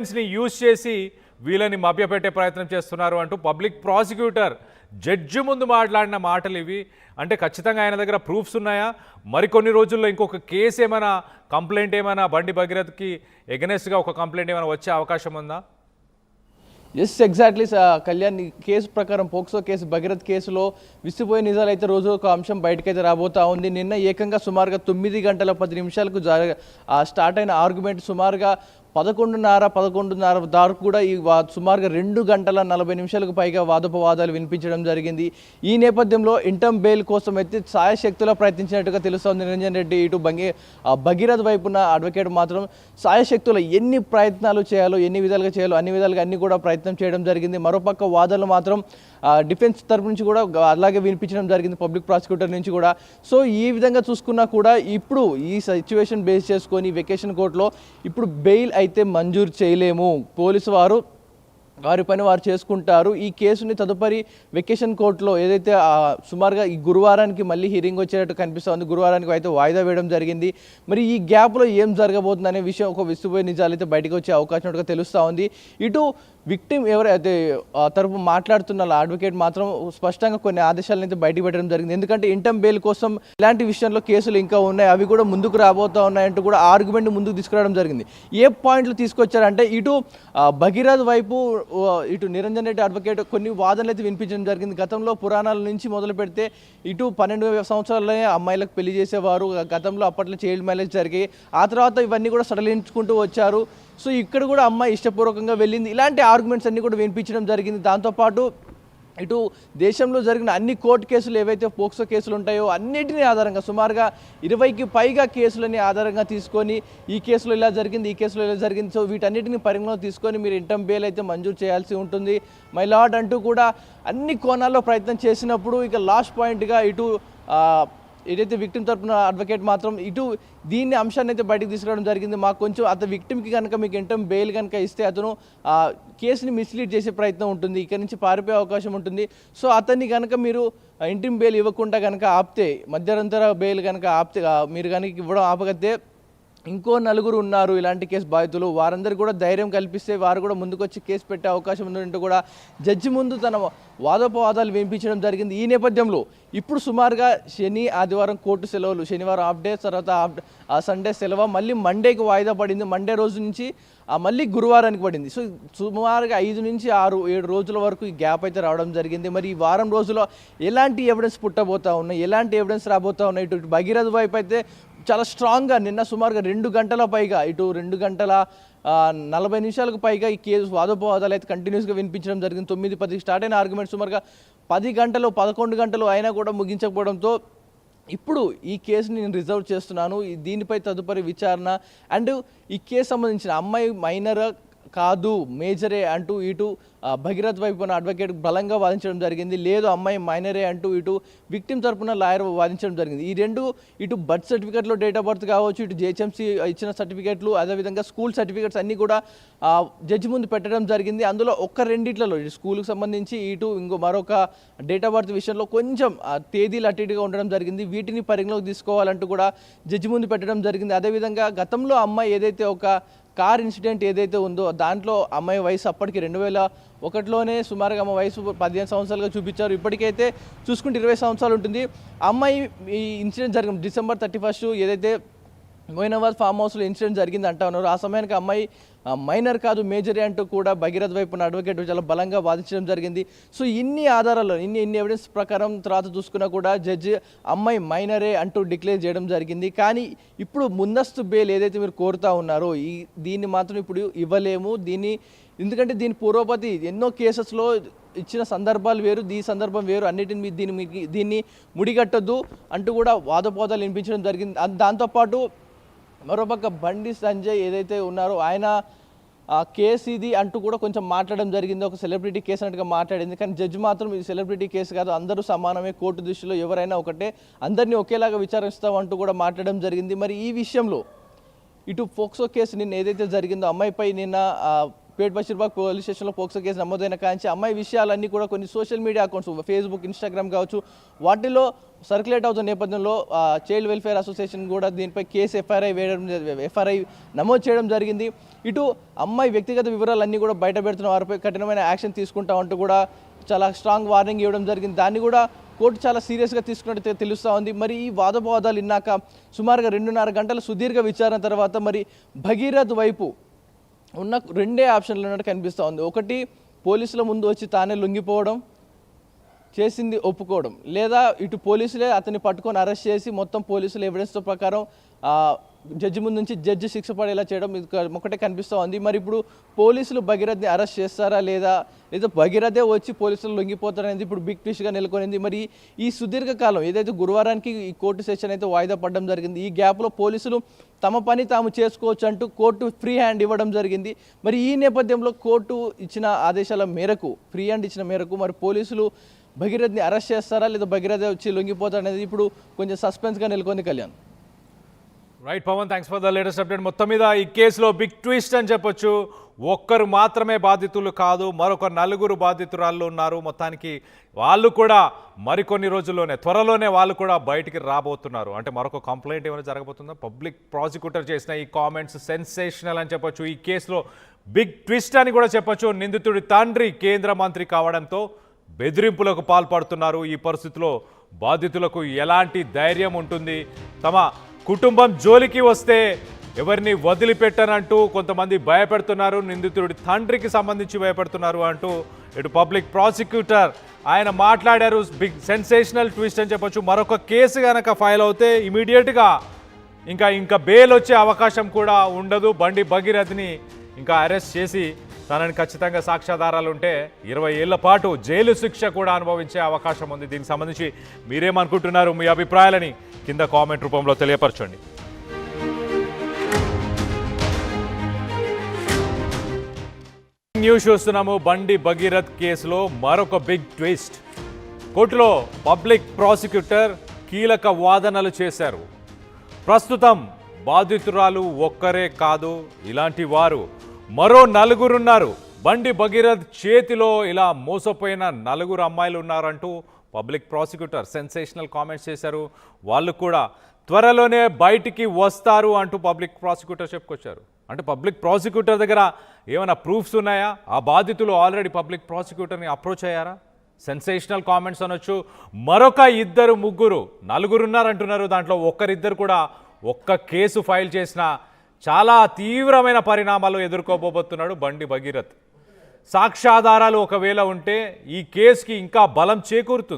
ని యూజ్ చేసి వీళ్ళని మభ్యపెట్టే ప్రయత్నం చేస్తున్నారు అంటూ పబ్లిక్ ప్రాసిక్యూటర్ జడ్జి ముందు మాట్లాడిన మాటలు ఇవి. అంటే ఖచ్చితంగా ఆయన దగ్గర ప్రూఫ్స్ ఉన్నాయా? మరికొన్ని రోజుల్లో ఇంకొక కేసు ఏమైనా కంప్లైంట్ ఏమైనా బండి భగీరథ్కి ఎగనెస్ట్గా ఒక కంప్లైంట్ ఏమైనా వచ్చే అవకాశం ఉందా? ఎస్ ఎగ్జాక్ట్లీ కళ్యాణ్, కేసు ప్రకారం పోక్సో కేసు భగీరథ్ కేసులో విసిపోయే నిజాలు అయితే రోజు ఒక అంశం బయటకైతే రాబోతా ఉంది. నిన్న ఏకంగా సుమారుగా 9 గంటల 10 నిమిషాలకు స్టార్ట్ అయిన ఆర్గ్యుమెంట్ సుమారుగా 11:30 దాకా కూడా ఈ సుమారుగా 2 గంటల 40 నిమిషాలకు పైగా వాదోపవాదాలు వినిపించడం జరిగింది. ఈ నేపథ్యంలో ఇంటర్మ్ బెయిల్ కోసం అయితే సాయశక్తులా ప్రయత్నించినట్టుగా తెలుస్తోంది నిరంజన్ రెడ్డి. ఇటు భగీరథ్ వైపున అడ్వకేట్ మాత్రం సాయశక్తుల ఎన్ని ప్రయత్నాలు చేయాలో, ఎన్ని విధాలుగా చేయాలో అన్ని విధాలుగా అన్ని కూడా ప్రయత్నం చేయడం జరిగింది. మరోపక్క వాదనలు మాత్రం డిఫెన్స్ తరపు నుంచి కూడా అలాగే వినిపించడం జరిగింది, పబ్లిక్ ప్రాసిక్యూటర్ నుంచి కూడా. సో ఈ విధంగా చూసుకున్నా కూడా ఇప్పుడు ఈ సిచ్యువేషన్ బేస్ చేసుకొని వెకేషన్ కోర్టులో ఇప్పుడు బెయిల్ అయితే మంజూరు చేయలేము, పోలీసు వారి పని వారు చేసుకుంటారు. ఈ కేసుని తదుపరి వెకేషన్ కోర్టులో ఏదైతే సుమారుగా ఈ గురువారానికి మళ్ళీ హియరింగ్ వచ్చేటట్టు కనిపిస్తుంది. గురువారానికి అయితే వాయిదా వేయడం జరిగింది. మరి ఈ గ్యాప్లో ఏం జరగబోతుంది అనే విషయం ఒక విస్తుపోయే నిజాలు అయితే బయటకు వచ్చే అవకాశం తెలుస్తూ ఉంది. ఇటు విక్టిమ్ ఎవరైతే తరపు మాట్లాడుతున్న అడ్వకేట్ మాత్రం స్పష్టంగా కొన్ని ఆదేశాలను అయితే బయట పెట్టడం జరిగింది. ఎందుకంటే ఇంటర్మ్ బెయిల్ కోసం ఇలాంటి విషయంలో కేసులు ఇంకా ఉన్నాయి, అవి కూడా ముందుకు రాబోతూ ఉన్నాయంటూ కూడా ఆర్గ్యుమెంట్ ముందుకు తీసుకురావడం జరిగింది. ఏ పాయింట్లు తీసుకొచ్చారంటే ఇటు భగీరథ్ వైపు, ఇటు నిరంజన్ రెడ్డి అడ్వకేట్ కొన్ని వాదనలు అయితే వినిపించడం జరిగింది. గతంలో పురాణాల నుంచి మొదలు పెడితే ఇటు 12 సంవత్సరాలనే అమ్మాయిలకు పెళ్లి చేసేవారు, గతంలో అప్పట్లో చైల్డ్ మ్యారేజ్ జరిగాయి, ఆ తర్వాత ఇవన్నీ కూడా సడలించుకుంటూ వచ్చారు. సో ఇక్కడ కూడా అమ్మాయి ఇష్టపూర్వకంగా వెళ్ళింది, ఇలాంటి ఆర్గ్యుమెంట్స్ అన్ని కూడా వినిపించడం జరిగింది. దాంతోపాటు ఇటు దేశంలో జరిగిన అన్ని కోర్టు కేసులు ఏవైతే పోక్సో కేసులు ఉంటాయో అన్నిటినీ ఆధారంగా సుమారుగా 20కి పైగా కేసులని ఆధారంగా తీసుకొని ఈ కేసులో ఇలా జరిగింది, ఈ కేసులో ఇలా జరిగింది, సో వీటన్నిటిని పరిగణలో తీసుకొని మీరు ఇంటర్మ్ బెయిల్ అయితే మంజూరు చేయాల్సి ఉంటుంది మై లార్డ్ అంటూ కూడా అన్ని కోణాల్లో ప్రయత్నం చేసినప్పుడు ఇక లాస్ట్ పాయింట్గా ఇటు ఏదైతే విక్టిమ్ తరపున అడ్వకేట్ మాత్రం ఇటు దీన్ని అంశాన్ని అయితే బయటకు తీసుకురావడం జరిగింది. మాకు కొంచెం అతను విక్టిమ్కి కనుక మీకు ఇంటర్మ్ బెయిల్ కనుక ఇస్తే అతను కేసుని మిస్లీడ్ చేసే ప్రయత్నం ఉంటుంది, ఇక్కడ నుంచి పారిపోయే అవకాశం ఉంటుంది. సో అతన్ని కనుక మీరు ఇంటర్మ్ బెయిల్ ఇవ్వకుండా కనుక ఆపితే, మధ్యంతర బెయిల్ కనుక ఆపితే, మీరు కనుక ఇవ్వడం ఆపగతే ఇంకో 4 ఉన్నారు ఇలాంటి కేసు బాధితులు, వారందరూ కూడా ధైర్యం కల్పిస్తే వారు కూడా ముందుకొచ్చి కేసు పెట్టే అవకాశం ఉందంటూ కూడా జడ్జి ముందు తన వాదోపవాదాలు వినిపించడం జరిగింది. ఈ నేపథ్యంలో ఇప్పుడు సుమారుగా శని ఆదివారం కోర్టు సెలవులు, శనివారం హాఫ్ డే, తర్వాత సండే సెలవు, మళ్ళీ మండేకి వాయిదా పడింది. మండే రోజు నుంచి మళ్ళీ గురువారానికి పడింది. సో సుమారుగా 5 నుంచి 6-7 రోజుల వరకు ఈ గ్యాప్ అయితే రావడం జరిగింది. మరి ఈ వారం రోజుల్లో ఎలాంటి ఎవిడెన్స్ పుట్టబోతా ఉన్నాయి, ఎలాంటి ఎవిడెన్స్ రాబోతా ఉన్నాయి? ఇటు భగీరథ్ వైపు అయితే చాలా స్ట్రాంగ్గా నిన్న సుమారుగా 2 గంటల పైగా, ఇటు 2 గంటల 40 నిమిషాలకు పైగా ఈ కేసు వాదోపవాదాలు అయితే కంటిన్యూస్గా వినిపించడం జరిగింది. 9-10 స్టార్ట్ అయిన ఆర్గ్యుమెంట్ సుమారుగా 10 గంటలు 11 గంటలు అయినా కూడా ముగించకపోవడంతో ఇప్పుడు ఈ కేసుని నేను రిజర్వ్ చేస్తున్నాను, దీనిపై తదుపరి విచారణ అండ్ ఈ కేసు సంబంధించిన అమ్మాయి మైనర్ కాదు మేజరే అంటూ ఇటు భగీరథ్ వైపున అడ్వకేట్ బలంగా వాదించడం జరిగింది. లేదు అమ్మాయి మైనరే అంటూ ఇటు విక్టిమ్ తరపున లాయర్ వాదించడం జరిగింది. ఈ రెండు ఇటు బర్త్ సర్టిఫికేట్లో డేట్ ఆఫ్ బర్త్ కావచ్చు, ఇటు జిహెచ్ఎంసీ ఇచ్చిన సర్టిఫికేట్లు, అదేవిధంగా స్కూల్ సర్టిఫికేట్స్ అన్నీ కూడా జడ్జి ముందు పెట్టడం జరిగింది. అందులో ఒక్క రెండిట్లలో ఇటు స్కూల్కి సంబంధించి ఇటు మరొక డేట్ ఆఫ్ బర్త్ విషయంలో కొంచెం తేదీలు అటు ఇటుగా ఉండడం జరిగింది. వీటిని పరిగణలోకి తీసుకోవాలంటూ కూడా జడ్జి ముందు పెట్టడం జరిగింది. అదేవిధంగా గతంలో అమ్మాయి ఏదైతే ఒక కార్ ఇన్సిడెంట్ ఏదైతే ఉందో దాంట్లో అమ్మాయి వయసు అప్పటికి 2001లోనే సుమారుగా అమ్మాయి వయసు 15 సంవత్సరాలుగా చూపించారు. ఇప్పటికైతే చూసుకుంటే 20 సంవత్సరాలు ఉంటుంది. అమ్మాయి ఈ ఇన్సిడెంట్ జరిగింది December 31 ఏదైతే మోయినాబాద్ ఫామ్ హౌస్లో ఇన్సిడెంట్ జరిగింది అంటా ఉన్నారు. ఆ సమయానికి అమ్మాయి మైనర్ కాదు మేజరే అంటూ కూడా భగీరథ్ వైపున అడ్వకేట్ చాలా బలంగా వాదించడం జరిగింది. సో ఇన్ని ఆధారాలు, ఇన్ని ఎవిడెన్స్ ప్రకారం తర్వాత చూసుకున్నా కూడా జడ్జి అమ్మాయి మైనరే అంటూ డిక్లేర్ చేయడం జరిగింది. కానీ ఇప్పుడు ముందస్తు బెయిల్ ఏదైతే మీరు కోరుతా ఉన్నారో దీన్ని మాత్రం ఇప్పుడు ఇవ్వలేము, ఎందుకంటే దీని పూర్వపతి ఎన్నో కేసెస్లో ఇచ్చిన సందర్భాలు వేరు, ఈ సందర్భం వేరు, అన్నిటిని దీన్ని ముడిగట్టద్దు అంటూ కూడా వాదోపవాదాలు వినిపించడం జరిగింది. దాంతోపాటు మరోపక్క బండి సంజయ్ ఏదైతే ఉన్నారో ఆయన కేసు ఇది అంటూ కూడా కొంచెం మాట్లాడడం జరిగింది, ఒక సెలబ్రిటీ కేసు అన్నట్టుగా మాట్లాడింది. కానీ జడ్జి మాత్రం ఇది సెలబ్రిటీ కేసు కాదు, అందరూ సమానమే, కోర్టు దృష్టిలో ఎవరైనా ఒకటే, అందరినీ ఒకేలాగా విచారిస్తామంటూ కూడా మాట్లాడడం జరిగింది. మరి ఈ విషయంలో ఇటు పోక్సో కేసు నిన్న ఏదైతే జరిగిందో అమ్మాయిపై నిన్న పేట్ బషీర్బాగ్ పోలీస్ స్టేషన్లో పోక్సో కేసు నమోదైన కాంచి అమ్మాయి విషయాలన్నీ కూడా కొన్ని social media accounts Facebook, Instagram కావచ్చు వాటిలో సర్క్యులేట్ అవుతున్న నేపథ్యంలో చైల్డ్ వెల్ఫేర్ అసోసియేషన్ కూడా దీనిపై కేసు ఎఫ్ఐఆర్ నమోదు చేయడం జరిగింది. ఇటు అమ్మాయి వ్యక్తిగత వివరాలన్నీ కూడా బయట పెడుతున్న వారిపై కఠినమైన యాక్షన్ తీసుకుంటామంటూ కూడా చాలా స్ట్రాంగ్ వార్నింగ్ ఇవ్వడం జరిగింది. దాన్ని కూడా కోర్టు చాలా సీరియస్గా తీసుకున్నట్టు తెలుస్తూ ఉంది. మరి ఈ వాదోపవాదాలు ఇన్నాక సుమారుగా 2.5 గంటల సుదీర్ఘ విచారణ తర్వాత మరి భగీరథ్ వైపు ఉన్న 2 ఆప్షన్లు ఉన్నట్టు కనిపిస్తూ ఉంది. ఒకటి, పోలీసుల ముందు వచ్చి తానే లొంగిపోవడం, చేసింది ఒప్పుకోవడం, లేదా ఇటు పోలీసులే అతన్ని పట్టుకొని అరెస్ట్ చేసి మొత్తం పోలీసుల ఎవిడెన్స్తో ప్రకారం జడ్జి ముందు నుంచి జడ్జి శిక్ష పడేలా చేయడం ఇది ఒకటే కనిపిస్తూ ఉంది. మరి ఇప్పుడు పోలీసులు భగీరథ్ని అరెస్ట్ చేస్తారా లేదా భగీరథే వచ్చి పోలీసులు లొంగిపోతారనేది ఇప్పుడు బిగ్ ట్విస్ట్గా నెలకొనింది. మరి ఈ సుదీర్ఘకాలం ఏదైతే గురువారానికి ఈ కోర్టు సెషన్ అయితే వాయిదా పడడం జరిగింది, ఈ గ్యాప్లో పోలీసులు తమ పని తాము చేసుకోవచ్చు అంటూ కోర్టు ఫ్రీ హ్యాండ్ ఇవ్వడం జరిగింది. మరి ఈ నేపథ్యంలో కోర్టు ఇచ్చిన ఆదేశాల మేరకు, ఫ్రీ హ్యాండ్ ఇచ్చిన మేరకు మరి పోలీసులు భగీరథ్ని అరెస్ట్ చేస్తారా లేదా భగీరథ వచ్చి లొంగిపోతారనేది ఇప్పుడు కొంచెం సస్పెన్స్గా నెలకొంది. Kalyan. Right Pawan, thanks for the latest update. మొత్తం మీద ఈ కేసులో బిగ్ ట్విస్ట్ అని చెప్పొచ్చు. ఒక్కరు మాత్రమే బాధితులు కాదు, మరొక 4 బాధితురాళ్ళు ఉన్నారు. మొత్తానికి వాళ్ళు కూడా మరికొన్ని రోజుల్లోనే, త్వరలోనే వాళ్ళు కూడా బయటికి రాబోతున్నారు. అంటే మరొక కంప్లైంట్ ఏమైనా జరగబోతుందా? పబ్లిక్ ప్రాసిక్యూటర్ చేసిన ఈ కామెంట్స్ సెన్సేషనల్ అని చెప్పొచ్చు. ఈ కేసులో బిగ్ ట్విస్ట్ అని కూడా చెప్పొచ్చు. నిందితుడి తండ్రి కేంద్ర మంత్రి కావడంతో బెదిరింపులకు పాల్పడుతున్నారు. ఈ పరిస్థితిలో బాధితులకు ఎలాంటి ధైర్యం ఉంటుంది? తమ కుటుంబం జోలికి వస్తే ఎవరిని వదిలిపెట్టనంటూ కొంతమంది భయపెడుతున్నారు. నిందితుడి తండ్రికి సంబంధించి భయపెడుతున్నారు అంటూ ఇటు పబ్లిక్ ప్రాసిక్యూటర్ ఆయన మాట్లాడారు. బిగ్ సెన్సేషనల్ ట్విస్ట్ అని చెప్పొచ్చు. మరొక కేసు కనుక ఫైల్ అవుతే ఇమీడియట్గా ఇంకా బెయిల్ వచ్చే అవకాశం కూడా ఉండదు. బండి భగీరథ్ని ఇంకా అరెస్ట్ చేసి తనని ఖచ్చితంగా సాక్ష్యాధారాలు ఉంటే 20 ఏళ్ల పాటు జైలు శిక్ష కూడా అనుభవించే అవకాశం ఉంది. దీనికి సంబంధించి మీరేమనుకుంటున్నారు? మీ అభిప్రాయాలని కింద కామెంట్ రూపంలో తెలియపరచండి. న్యూస్ చూస్తున్నాము. బండి భగీరథ్ కేసులో మరొక బిగ్ ట్విస్ట్. కోర్టులో పబ్లిక్ ప్రాసిక్యూటర్ కీలక వాదనలు చేశారు. ప్రస్తుతం బాధితురాలు ఒక్కరే కాదు, ఇలాంటి వారు మరో 4 ఉన్నారు. బండి భగీరథ్ చేతిలో ఇలా మోసపోయిన 4 అమ్మాయిలు ఉన్నారంటూ పబ్లిక్ ప్రాసిక్యూటర్ సెన్సేషనల్ కామెంట్స్ చేశారు. వాళ్ళు కూడా త్వరలోనే బయటికి వస్తారు అంటూ పబ్లిక్ ప్రాసిక్యూటర్ చెప్పుకొచ్చారు. అంటే పబ్లిక్ ప్రాసిక్యూటర్ దగ్గర ఏమైనా ప్రూఫ్స్ ఉన్నాయా? ఆ బాధితులు ఆల్రెడీ పబ్లిక్ ప్రాసిక్యూటర్ని అప్రోచ్ అయ్యారా? సెన్సేషనల్ కామెంట్స్ అనొచ్చు. మరొక 2, 3, 4 ఉన్నారంటున్నారు. దాంట్లో ఒక్కరిద్దరు కూడా ఒక్క కేసు ఫైల్ చేసిన చాలా తీవ్రమైన పరిణామాలు ఎదుర్కోబోతున్నాడు బండి భగీరథ్. సాక్ష్యాధారాలు ఒకవేళ ఉంటే ఈ కేసుకి ఇంకా బలం చేకూరుతుంది.